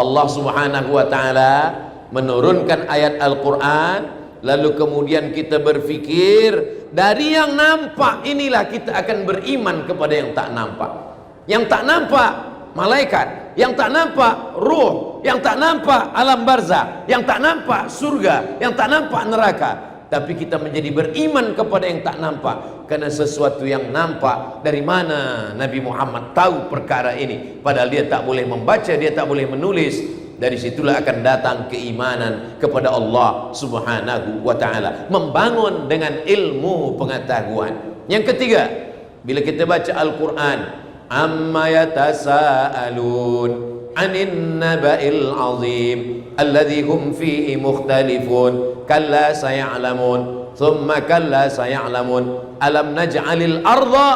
Allah Subhanahu wa taala menurunkan ayat Al-Quran, lalu kemudian kita berfikir dari yang nampak inilah kita akan beriman kepada yang tak nampak. Yang tak nampak malaikat, yang tak nampak ruh, yang tak nampak alam barzah, yang tak nampak surga, yang tak nampak neraka. Tapi kita menjadi beriman kepada yang tak nampak, karena sesuatu yang nampak, dari mana Nabi Muhammad tahu perkara ini? Padahal dia tak boleh membaca, dia tak boleh menulis. Dari situlah akan datang keimanan kepada Allah Subhanahu wa ta'ala, membangun dengan ilmu pengetahuan. Yang ketiga, bila kita baca Al-Quran, amma yatasaalun anin naba'il azim alladhi hum fihi mukhtalifun kalla saya'lamun thumma kalla saya'lamun alam naj'alil arda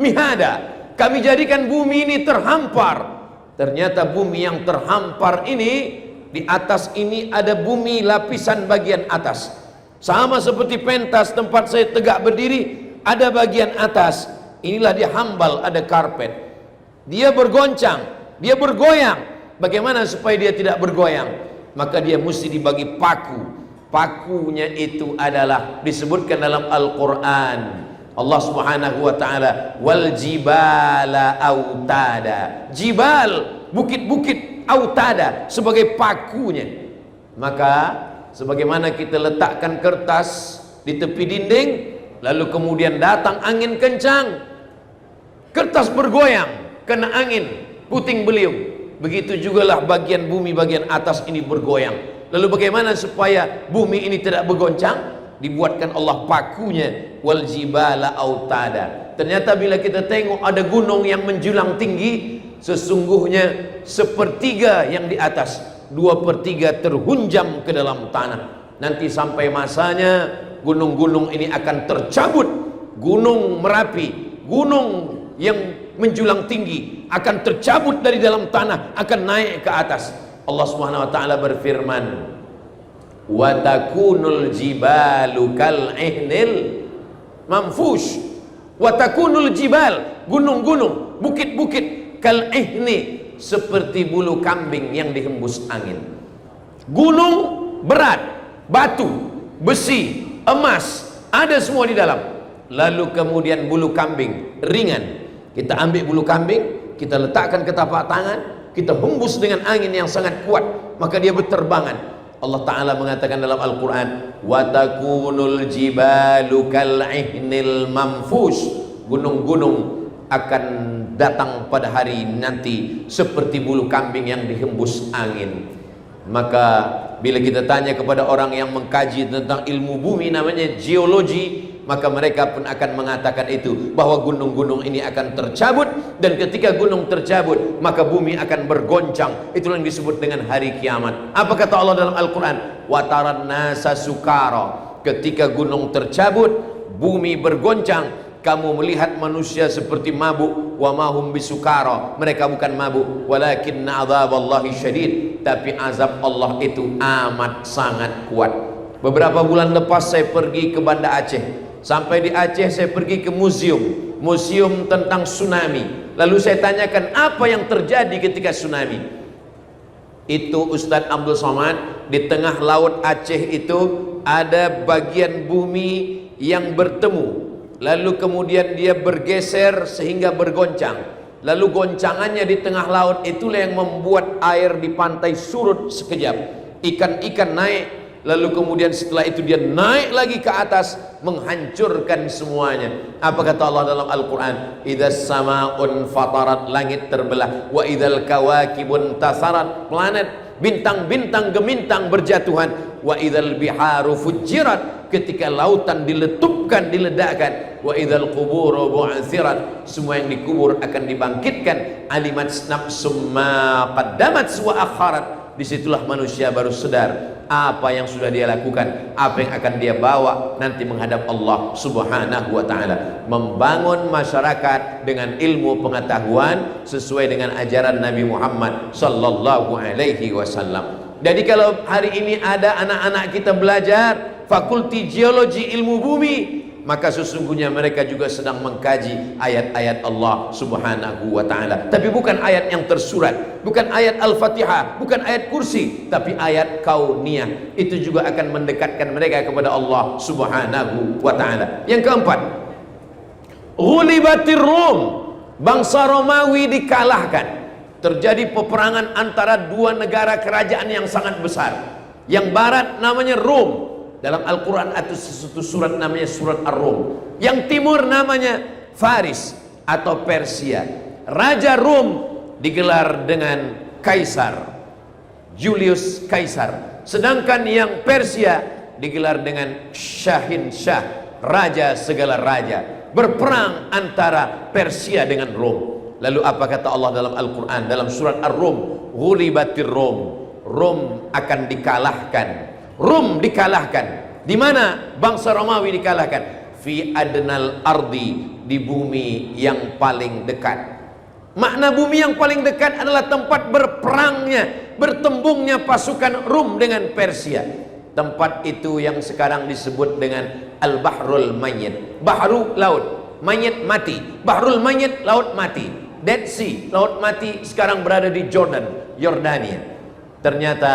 mihada. Kami jadikan bumi ini terhampar. Ternyata bumi yang terhampar ini, di atas ini ada bumi lapisan bagian atas, sama seperti pentas tempat saya tegak berdiri, ada bagian atas. Inilah dia hambal, ada karpet. Dia bergoncang, dia bergoyang. Bagaimana supaya dia tidak bergoyang? Maka dia mesti dibagi paku. Pakunya itu adalah disebutkan dalam Al-Quran. Allah Subhanahu wa ta'ala, wal jibala autada. Jibal, bukit-bukit, autada, sebagai pakunya. Maka sebagaimana kita letakkan kertas di tepi dinding, lalu kemudian datang angin kencang, kertas bergoyang, kena angin, puting beliung. Begitu jugalah bagian bumi bagian atas ini bergoyang. Lalu bagaimana supaya bumi ini tidak bergoncang? Dibuatkan Allah pakunya, wal jibala autada. Ternyata bila kita tengok ada gunung yang menjulang tinggi, sesungguhnya sepertiga yang di atas, 2/3 terhunjam ke dalam tanah. Nanti sampai masanya gunung-gunung ini akan tercabut. Gunung Merapi, gunung yang menjulang tinggi akan tercabut dari dalam tanah, akan naik ke atas. Allah Subhanahu wa taala berfirman, wa takunul jibalu kal ihnil manfush. Wa takunul jibal, gunung-gunung, bukit-bukit, kal ihni, seperti bulu kambing yang dihembus angin. Gunung berat, batu, besi, emas, ada semua di dalam. Lalu kemudian bulu kambing ringan. Kita ambil bulu kambing, kita letakkan ke tapak tangan, kita hembus dengan angin yang sangat kuat, maka dia berterbangan. Allah Ta'ala mengatakan dalam Al-Quran, wa takunul jibalu kal ihnil manfush. Gunung-gunung akan datang pada hari nanti seperti bulu kambing yang dihembus angin. Maka bila kita tanya kepada orang yang mengkaji tentang ilmu bumi, namanya geologi, maka mereka pun akan mengatakan itu, bahwa gunung-gunung ini akan tercabut, dan ketika gunung tercabut maka bumi akan bergoncang. Itulah yang disebut dengan hari kiamat. Apa kata Allah dalam Al-Quran? Wa taran nasa sukara. Ketika gunung tercabut, bumi bergoncang, kamu melihat manusia seperti mabuk. Wa mahum bisukara, mereka bukan mabuk, walakinna azaballahi syadid, tapi azab Allah itu amat sangat kuat. Beberapa bulan lepas saya pergi ke Banda Aceh. Sampai di Aceh saya pergi ke museum tentang tsunami. Lalu saya tanyakan apa yang terjadi ketika tsunami. Itu Ustadz Abdul Somad, di tengah laut Aceh itu ada bagian bumi yang bertemu. Lalu kemudian dia bergeser sehingga bergoncang. Lalu goncangannya di tengah laut itulah yang membuat air di pantai surut sekejap. Ikan-ikan naik. Lalu kemudian setelah itu dia naik lagi ke atas, menghancurkan semuanya. Apa kata Allah dalam Al-Quran? Idzas sama'un fatarat, langit terbelah. Wa idzal kawakibun tasarat, planet, bintang-bintang gemintang berjatuhan. Wa idzal biharu fujirat, ketika lautan diletupkan, diledakkan. Wa idzal quburu bu'athirat, semua yang dikubur akan dibangkitkan. Alimat nafsum ma qaddamat wa akharat. Disitulah manusia baru sadar apa yang sudah dia lakukan, apa yang akan dia bawa nanti menghadap Allah Subhanahu wa ta'ala. Membangun masyarakat dengan ilmu pengetahuan sesuai dengan ajaran Nabi Muhammad sallallahu alaihi wasallam. Jadi kalau hari ini ada anak-anak kita belajar fakulti geologi ilmu bumi, maka sesungguhnya mereka juga sedang mengkaji ayat-ayat Allah Subhanahu wa ta'ala. Tapi bukan ayat yang tersurat, bukan ayat Al-Fatihah, bukan ayat kursi, tapi ayat kauniyah. Itu juga akan mendekatkan mereka kepada Allah Subhanahu wa ta'ala. Yang keempat, ghulibatir Rum, bangsa Romawi dikalahkan. Terjadi peperangan antara dua negara kerajaan yang sangat besar. Yang barat namanya Rom, dalam Al-Quran atau sesuatu surat namanya surat Ar-Rum. Yang timur namanya Faris atau Persia. Raja Rum digelar dengan Kaisar, Julius Kaisar. Sedangkan yang Persia digelar dengan Syahin Shah, raja segala raja. Berperang antara Persia dengan Rom. Lalu apa kata Allah dalam Al-Quran dalam surat Ar-Rum? Ghulibatir Rum, Rom akan dikalahkan. Rum dikalahkan. Di mana bangsa Romawi dikalahkan? Fi adnal ardi, di bumi yang paling dekat. Makna bumi yang paling dekat adalah tempat berperangnya, bertembungnya pasukan Rum dengan Persia. Tempat itu yang sekarang disebut dengan Al-Bahrul Mayyit. Bahru, laut, Mayyit mati. Bahrul Mayyit, laut mati. Dead Sea, laut mati, sekarang berada di Jordan, Yordania. Ternyata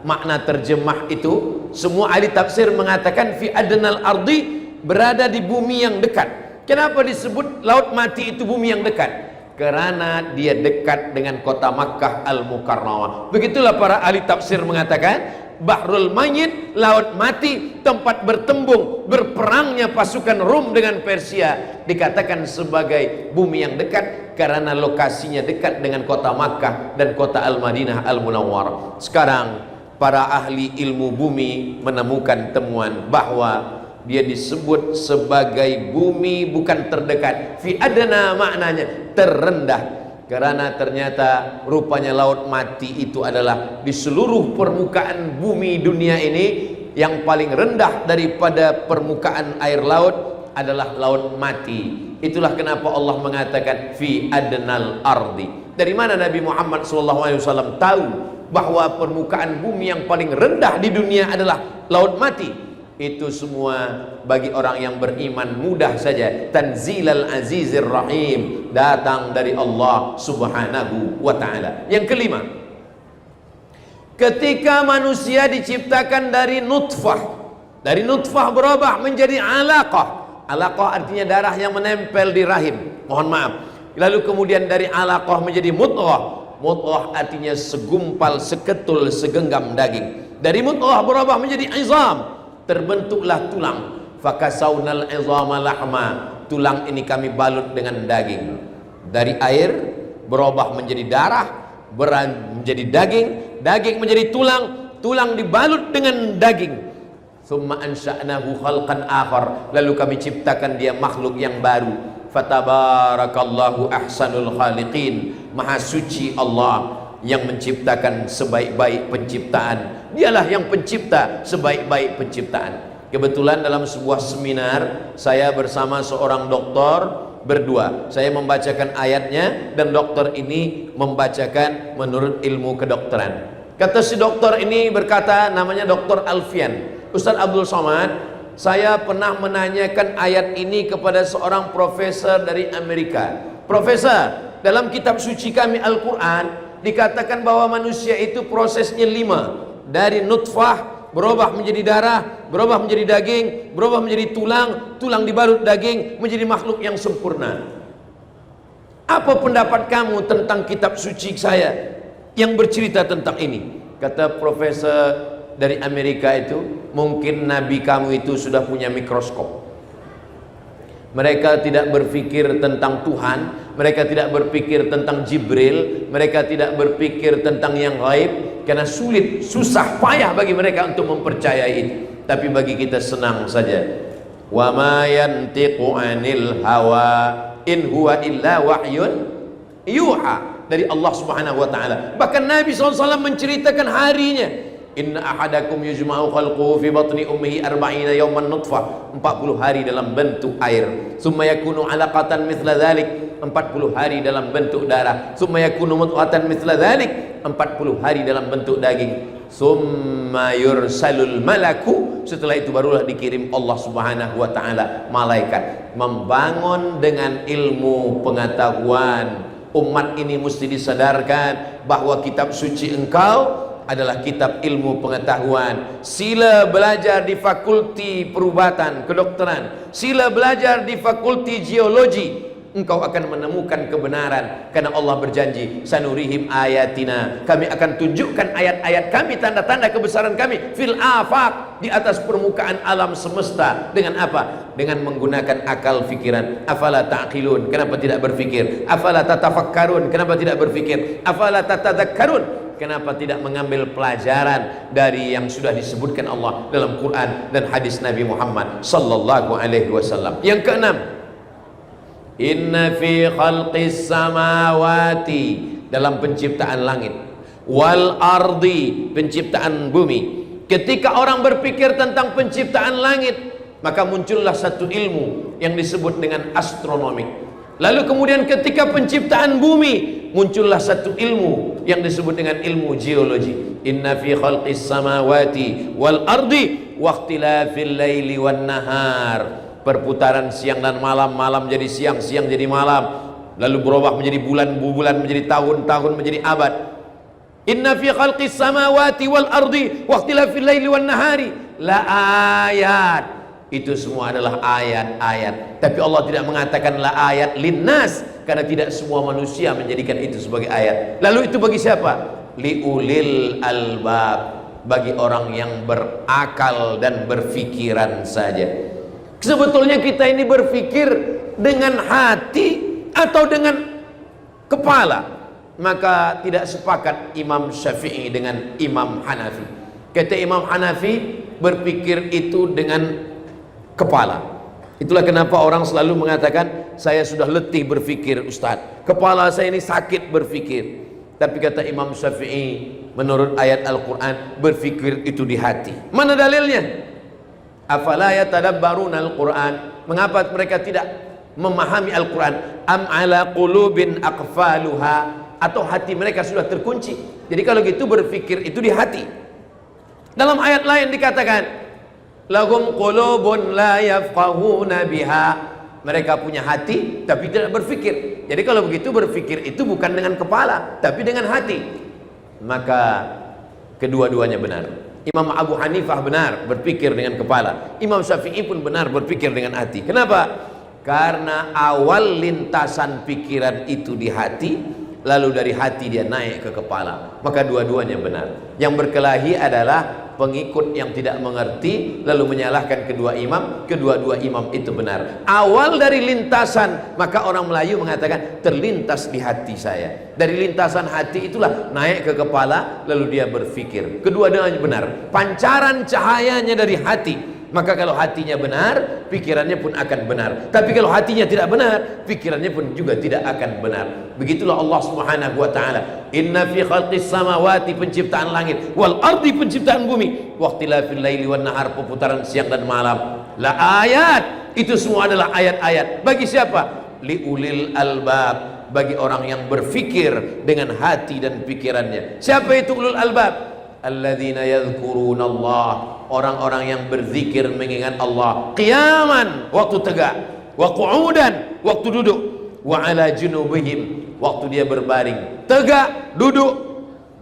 makna terjemah itu semua ahli tafsir mengatakan fi adnal ardi, berada di bumi yang dekat. Kenapa disebut laut mati itu bumi yang dekat? Karena dia dekat dengan kota Makkah Al-Mukarramah. Begitulah para ahli tafsir mengatakan Bahrul Mayyit, laut mati, tempat bertembung berperangnya pasukan Rum dengan Persia, dikatakan sebagai bumi yang dekat karena lokasinya dekat dengan kota Makkah dan kota Al-Madinah Al-Munawwarah. Sekarang para ahli ilmu bumi menemukan temuan bahwa dia disebut sebagai bumi bukan terdekat. Fi adna maknanya terendah. Karena ternyata rupanya laut mati itu adalah di seluruh permukaan bumi dunia ini yang paling rendah daripada permukaan air laut adalah laut mati. Itulah kenapa Allah mengatakan fi adnal ardi. Dari mana Nabi Muhammad SAW tahu bahwa permukaan bumi yang paling rendah di dunia adalah laut mati? Itu semua bagi orang yang beriman mudah saja. Tanzilal Azizir Rahim, datang dari Allah Subhanahu wa ta'ala. Yang kelima, ketika manusia diciptakan dari nutfah, dari nutfah berubah menjadi alaqah. Alaqah artinya darah yang menempel di rahim, mohon maaf. Lalu kemudian dari alaqah menjadi mudghah. Mudghah artinya segumpal, seketul, segenggam daging. Dari mudghah berubah menjadi izam, terbentuklah tulang. Fakasawnal izama lahma, tulang ini kami balut dengan daging. Dari air berubah menjadi darah, menjadi daging, daging menjadi tulang, tulang dibalut dengan daging. Tsumma ansha'nahu khalqan akhar, lalu kami ciptakan dia makhluk yang baru. Fatabarakallahu ahsanul khaliqin, maha suci Allah yang menciptakan sebaik-baik penciptaan. Dialah yang pencipta sebaik-baik penciptaan. Kebetulan dalam sebuah seminar saya bersama seorang doktor berdua. Saya membacakan ayatnya dan dokter ini membacakan menurut ilmu kedokteran. Kata si dokter ini berkata, namanya Dokter Alfian. Ustaz Abdul Somad, saya pernah menanyakan ayat ini kepada seorang profesor dari Amerika. Profesor, dalam kitab suci kami Al-Quran dikatakan bahwa manusia itu prosesnya 5. Dari nutfah berubah menjadi darah, berubah menjadi daging, berubah menjadi tulang, tulang dibalut daging, menjadi makhluk yang sempurna. Apa pendapat kamu tentang kitab suci saya yang bercerita tentang ini? Kata profesor dari Amerika itu, mungkin nabi kamu itu sudah punya mikroskop. Mereka tidak berpikir tentang Tuhan, mereka tidak berpikir tentang Jibril, mereka tidak berpikir tentang yang gaib, karena sulit, susah, payah bagi mereka untuk mempercayai itu. Tapi bagi kita senang saja. Wa ma yantiqu 'anil hawa in huwa illa wahyun yuha, dari Allah Subhanahu wa taala. Bahkan Nabi SAW menceritakan harinya. Inna ahadakum yujma'u khalquhu fi batni ummihi 40 yawman nutfah, 40 hari dalam bentuk air. Summa yakunu 'alaqatan mithla dhalik, 40 hari dalam bentuk darah. Summa yakunu mudghatan mithla dhalik, 40 hari dalam bentuk daging. Summa yursalul malaku, setelah itu barulah dikirim Allah Subhanahu wa taala malaikat membangun dengan ilmu pengetahuan. Umat ini mesti disadarkan bahwa kitab suci engkau adalah kitab ilmu pengetahuan. Sila belajar di fakulti perubatan kedokteran, sila belajar di fakulti geologi, engkau akan menemukan kebenaran, karena Allah berjanji, sanurihim ayatina, kami akan tunjukkan ayat-ayat kami, tanda-tanda kebesaran kami, fil afaq, di atas permukaan alam semesta. Dengan apa? Dengan menggunakan akal fikiran. Afala ta'qilun, kenapa tidak berfikir? Afala tatafakkarun, kenapa tidak berfikir? Afala tatadzakkarun, kenapa tidak mengambil pelajaran dari yang sudah disebutkan Allah dalam Quran dan hadis Nabi Muhammad sallallahu alaihi wasallam. Yang keenam, inna fi khalqis samawati, dalam penciptaan langit, wal ardi, penciptaan bumi. Ketika orang berpikir tentang penciptaan langit, maka muncullah satu ilmu yang disebut dengan astronomi. Lalu kemudian ketika penciptaan bumi, muncullah satu ilmu yang disebut dengan ilmu geologi. Inna fi khalqis samawati wal ardi waqtilafil laili wan nahar, perputaran siang dan malam, malam jadi siang, siang jadi malam, lalu berubah menjadi bulan, bulan menjadi tahun, tahun menjadi abad. Inna fi khalqis samawati wal ardi waqtilafil laili wan nahari la ayat, itu semua adalah ayat-ayat. Tapi Allah tidak mengatakan la ayat linnas, karena tidak semua manusia menjadikan itu sebagai ayat. Lalu itu bagi siapa? Liulil albab, bagi orang yang berakal dan berfikiran saja. Sebetulnya kita ini berfikir dengan hati atau dengan kepala? Maka tidak sepakat Imam Syafi'i dengan Imam Hanafi. Kata Imam Hanafi, berfikir itu dengan kepala. Itulah kenapa orang selalu mengatakan, saya sudah letih berfikir Ustaz, kepala saya ini sakit berfikir. Tapi kata Imam Syafi'i, menurut ayat Al-Quran, berfikir itu di hati. Mana dalilnya? Afala yatadabbaruna al-Quran, mengapa mereka tidak memahami Al-Quran? Am ala qulubin aqfaluha, atau hati mereka sudah terkunci? Jadi kalau gitu berfikir itu di hati. Dalam ayat lain dikatakan, lahum qulubun la yafqahuna biha, mereka punya hati tapi tidak berfikir. Jadi kalau begitu berfikir itu bukan dengan kepala tapi dengan hati. Maka kedua-duanya benar. Imam Abu Hanifah benar berpikir dengan kepala, Imam Syafi'i pun benar berpikir dengan hati. Kenapa? Karena awal lintasan pikiran itu di hati, lalu dari hati dia naik ke kepala. Maka dua-duanya benar. Yang berkelahi adalah pengikut yang tidak mengerti lalu menyalahkan kedua imam. Kedua-dua imam itu benar. Awal dari lintasan, maka orang Melayu mengatakan terlintas di hati saya. Dari lintasan hati itulah naik ke kepala, lalu dia berfikir. Kedua-duanya benar. Pancaran cahayanya dari hati. Maka kalau hatinya benar, pikirannya pun akan benar. Tapi kalau hatinya tidak benar, pikirannya pun juga tidak akan benar. Begitulah Allah Subhanahu wa taala. Inna fi khalqis samawati, penciptaan langit, wal ardi, penciptaan bumi, waqtilafil laili wan nahar, perputaran siang dan malam, la ayat, itu semua adalah ayat-ayat. Bagi siapa? Liulil albab, bagi orang yang berfikir dengan hati dan pikirannya. Siapa itu ulul albab? Alladzina yadhkuruna Allah, orang-orang yang berzikir mengingat Allah, qiyaman, waktu tegak, wa qu'udan, waktu duduk, wa ala junubihim, waktu dia berbaring, tegak, duduk,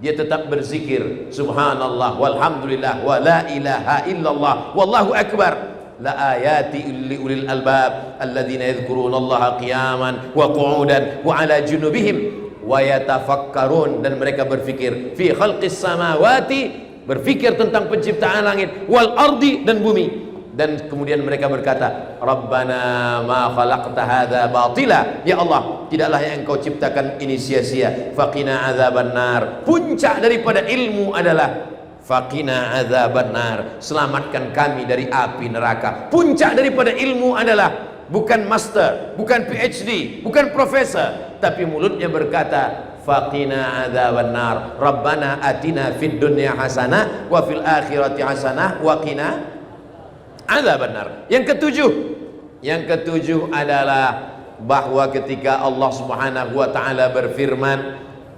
dia tetap berzikir subhanallah walhamdulillah wa la ilaha illallah wallahu akbar. La ayati li ulil albab alladzina yadhkuruna Allah qiyaman wa qu'udan wa ala junubihim wa yatafakkarun, dan mereka berfikir fi khalqis samawati, berfikir tentang penciptaan langit, wal ardi, dan bumi. Dan kemudian mereka berkata, Rabbana ma khalaqta hadza batila, ya Allah, tidaklah yang engkau ciptakan ini sia-sia. Faqina azaban nar, puncak daripada ilmu adalah faqina azaban nar, selamatkan kami dari api neraka. Puncak daripada ilmu adalah bukan master, bukan PhD, bukan profesor, tapi mulutnya berkata faqina adzaban nar, Rabbana atina fid dunya hasanah wa fil akhirati hasanah wa qina adzaban nar. Yang ketujuh adalah bahwa ketika Allah Subhanahu wa taala berfirman,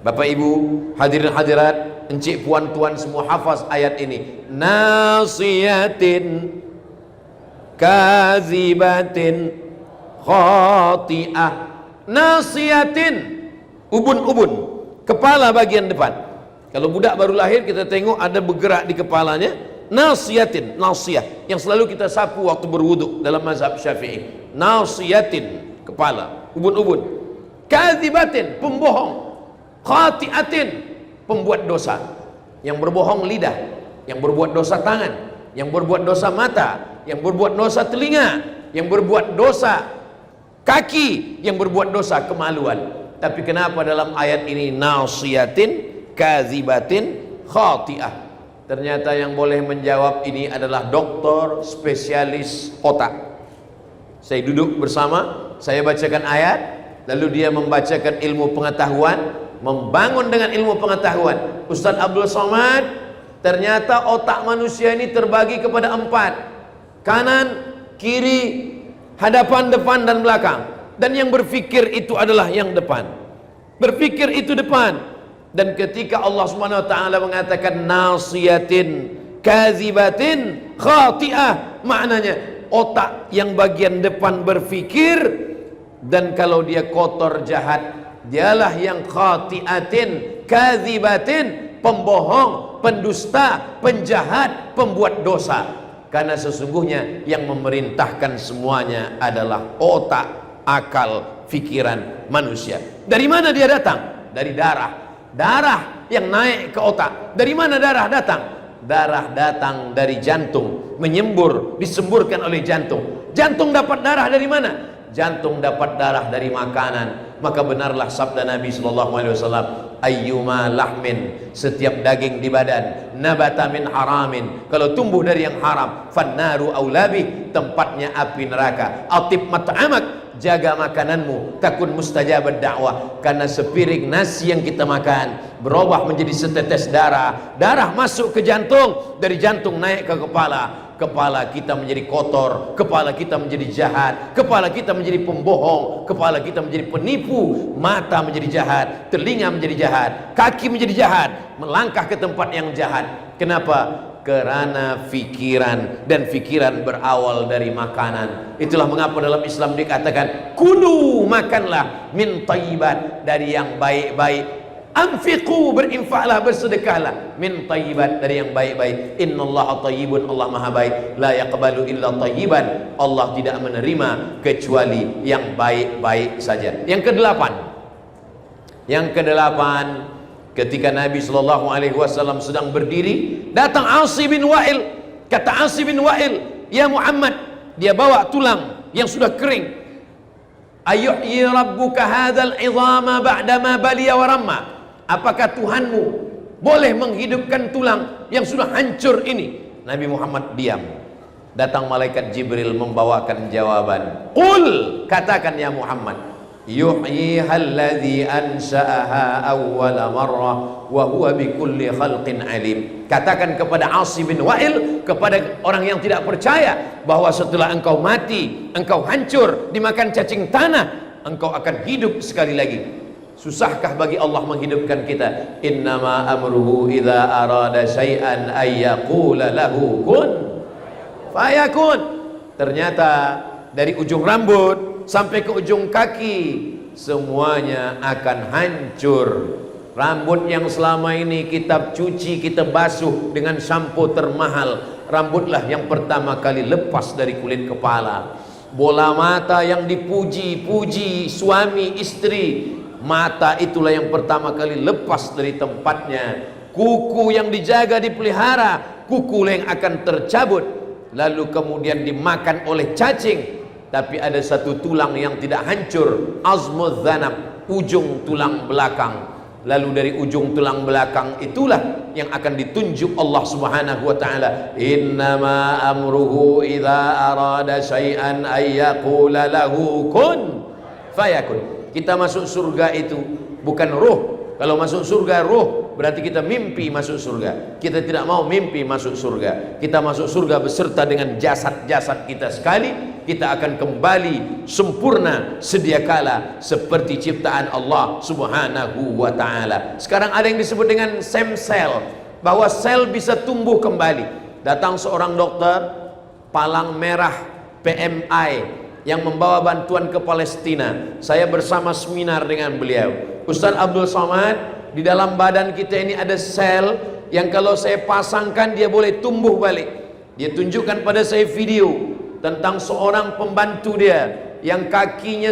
Bapak Ibu hadirin hadirat, encik puan tuan semua hafaz ayat ini. Nasiyatin kazibatin khati'ah. Nasiyatin, ubun-ubun, kepala bagian depan. Kalau budak baru lahir kita tengok ada bergerak di kepalanya. Nasiyatin, nasiyah, yang selalu kita sapu waktu berwuduk dalam mazhab Syafi'i. Nasiyatin, kepala, ubun-ubun. Kazibatin, pembohong. Khati'atin, pembuat dosa. Yang berbohong lidah, yang berbuat dosa tangan, yang berbuat dosa mata, yang berbuat dosa telinga, yang berbuat dosa kaki, yang berbuat dosa kemaluan. Tapi kenapa dalam ayat ini nasiyatin, kazibatin, khati'ah? Ternyata yang boleh menjawab ini adalah doktor spesialis otak. Saya duduk bersama, saya bacakan ayat, lalu dia membacakan ilmu pengetahuan, membangun dengan ilmu pengetahuan. Ustaz Abdul Somad, ternyata otak manusia ini terbagi kepada 4: kanan, kiri, hadapan, depan, dan belakang. Dan yang berfikir itu adalah yang depan. Berfikir itu depan. Dan ketika Allah Subhanahu wa taala mengatakan nasiyatin kazibatin khati'ah, maknanya otak yang bagian depan berfikir, dan kalau dia kotor jahat, dialah yang khati'atin kazibatin, pembohong, pendusta, penjahat, pembuat dosa. Karena sesungguhnya yang memerintahkan semuanya adalah otak, akal, pikiran manusia. Dari mana dia datang? Dari darah. Darah yang naik ke otak. Dari mana darah datang? Darah datang dari jantung, menyembur, disemburkan oleh jantung. Jantung dapat darah dari mana? Jantung dapat darah dari makanan. Maka benarlah sabda Nabi SAW, ayyuma lahmin, setiap daging di badan, nabata min haramin, kalau tumbuh dari yang haram, fannaru aulabi, tempatnya api neraka. Atib mat'amak, jaga makananmu, takun mustajabad dakwah. Karena sepiring nasi yang kita makan berubah menjadi setetes darah. Darah masuk ke jantung, dari jantung naik ke kepala. Kepala kita menjadi kotor, kepala kita menjadi jahat, kepala kita menjadi pembohong, kepala kita menjadi penipu, mata menjadi jahat, telinga menjadi jahat, kaki menjadi jahat, melangkah ke tempat yang jahat. Kenapa? Karena fikiran, dan fikiran berawal dari makanan. Itulah mengapa dalam Islam dikatakan kulu, makanlah, min thayyibat, dari yang baik-baik. Anfiqu, berinfaklah, bersedekahlah, min thayyibat, dari yang baik-baik. Innallaha thayyibun, Allah maha baik. La yaqbalu illa thayyiban, Allah tidak menerima kecuali yang baik-baik saja. Yang kedelapan, ketika Nabi SAW sedang berdiri, datang Asi bin Wa'il. Kata Asi bin Wa'il, ya Muhammad, dia bawa tulang yang sudah kering. Ayuhyi rabbuka hadzal 'idhama ba'dama baliya wa ramma. Apakah Tuhanmu boleh menghidupkan tulang yang sudah hancur ini? Nabi Muhammad diam. Datang malaikat Jibril membawakan jawaban. Qul, katakan ya Muhammad, yuhyiha alladhi ansha'aha awwala marrah wa huwa bikulli khalqin alim. Katakan kepada Asi bin Wa'il, kepada orang yang tidak percaya bahwa setelah engkau mati, engkau hancur dimakan cacing tanah, engkau akan hidup sekali lagi. Susahkah bagi Allah menghidupkan kita? Innama amruhu idza arada syai'an ay yaqula lahu kun fayakun. Ternyata dari ujung rambut sampai ke ujung kaki semuanya akan hancur. Rambut yang selama ini kita cuci, kita basuh dengan sampo termahal, rambutlah yang pertama kali lepas dari kulit kepala. Bola mata yang dipuji-puji suami istri, mata itulah yang pertama kali lepas dari tempatnya. Kuku yang dijaga dipelihara, kukulah yang akan tercabut, lalu kemudian dimakan oleh cacing. Tapi ada satu tulang yang tidak hancur, azmuz zanab, ujung tulang belakang. Lalu dari ujung tulang belakang itulah yang akan ditunjuk Allah Subhanahu wa taala. Innama amruhu idza arada syai'an ay yaqula lahu kun fayakun. Kita masuk surga itu bukan ruh. Kalau masuk surga ruh, berarti kita mimpi masuk surga. Kita tidak mau mimpi masuk surga. Kita masuk surga beserta dengan jasad-jasad kita sekali. kita akan kembali sempurna sedia kala seperti ciptaan Allah Subhanahu wa taala. Sekarang ada yang disebut dengan stem cell, bahwa sel bisa tumbuh kembali. Datang seorang dokter palang merah PMI yang membawa bantuan ke Palestina. Saya bersama seminar dengan beliau. Ustaz Abdul Somad, di dalam badan kita ini ada sel yang kalau saya pasangkan dia boleh tumbuh balik. Dia tunjukkan pada saya video tentang seorang pembantu dia yang kakinya